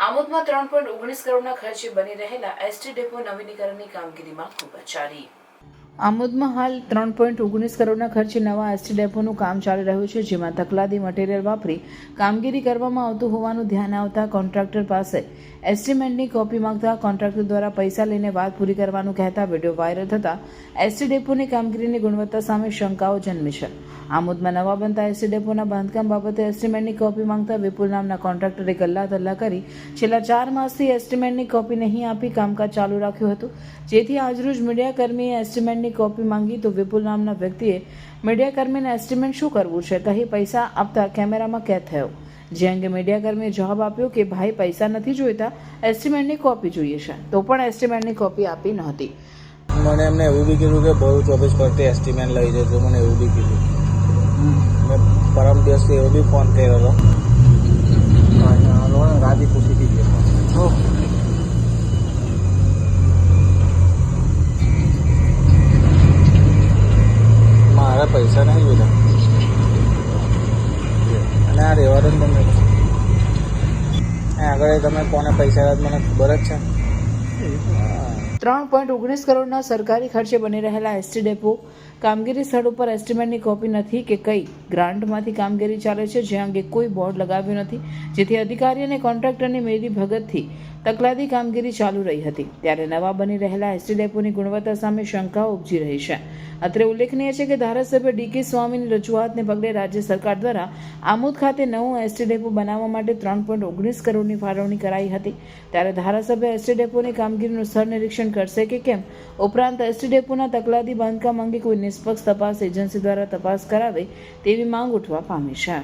આમોદમાં 3.19 કરોડના ખર્ચે બની રહેલા એસટી ડેપો નવીનીકરણની કામગીરીમાં ખૂબ જ સારી. આમોદમાં હાલ 3.19 કરોડના ખર્ચે નવા એસટી ડેપોનું કામ ચાલી રહ્યું છે, જેમાં તકલાદી મટીરીયલ વાપરી કામગીરી કરવામાં આવતું હોવાનું ધ્યાન આવતા કોન્ટ્રાક્ટર પાસે એસ્ટિમેટની કોપી માંગતા કોન્ટ્રાક્ટર દ્વારા પૈસા લઈને વાત પૂરી કરવાનું કહેતા વિડીયો વાયરલ થતા એસટી ડેપોની કામગીરીની ગુણવત્તા સામે શંકાઓ જન્મી છે. આમોદમાં નવા બનતા એસટી ડેપોના બાંધકામ બાબતે એસ્ટિમેટની કોપી માંગતા વિપુલ નામના કોન્ટ્રાક્ટરે ગલ્લા ધલ્લા કરી છેલ્લા 4 માસથી એસ્ટિમેટની કોપી નહીં આપી કામકાજ ચાલુ રાખ્યું હતું, જેથી આજરોજ મીડિયાકર્મીએ એસ્ટિમેટની કોપી માંગી તો વિપુલ નામના વ્યક્તિએ મીડિયાકર્મીને એસ્ટિમેટ શું કરવું છે કહી પૈસા આપતા કેમેરામાં કેદ થયો, જે અંગે મીડિયાકર્મીએ જવાબ આપ્યો કે ભાઈ પૈસા નથી જોઈતા, એસ્ટિમેટની કોપી જોઈએ છે, તો પણ એસ્ટિમેટની કોપી આપી નહોતી. મને એમને એવું બી કીધું કે બહુ 24 પરથી એસ્ટિમેટ લઈ જજો, મને એવું બી કીધું. મેં પરમ દિવસે એવો બી ફોન કર્યો હતો, રાજી ખુશીથી ગયો. મારા પૈસા નહીં જોતા અને આ રહેવા દો ને તમે. આગળ તમે કોને પૈસા મને ખબર જ છે. 3.19 કરોડના સરકારી ખર્ચે બની રહેલા એસટી ડેપો કામગીરી સ્થળ ઉપર એસ્ટિમેટની કોપી નથી કે કઈ ગ્રાન્ટમાંથી કામગીરી ચાલે છે, જે અંગે કોઈ બોર્ડ લગાવ્યું નથી, જેથી અધિકારી અને કોન્ટ્રાક્ટરની મેરી ભગતથી તકલાદી કામગીરી ચાલુ રહી હતી. ત્યારે નવા બની રહેલા એસટી ડેપોની ગુણવત્તા સામે શંકાઓ ઉપજી રહી છે. અત્રે ઉલ્લેખનીય છે કે ધારાસભ્ય ડી.કે. સ્વામીની રજૂઆતને પગલે રાજ્ય સરકાર દ્વારા આમોદ ખાતે નવો એસટી ડેપો બનાવવા માટે 3.19 કરોડની ફાળવણી કરાઈ હતી. ત્યારે ધારાસભ્ય એસટી ડેપોની કામગીરીનું સ્થળ નિરીક્ષણ કરશે કે કેમ, ઉપરાંત એસટી ડેપોના તકલાદી બાંધકામ અંગે કોઈ નિષ્પક્ષ તપાસ એજન્સી દ્વારા તપાસ કરાવે તેવી માંગ ઉઠવા પામી છે.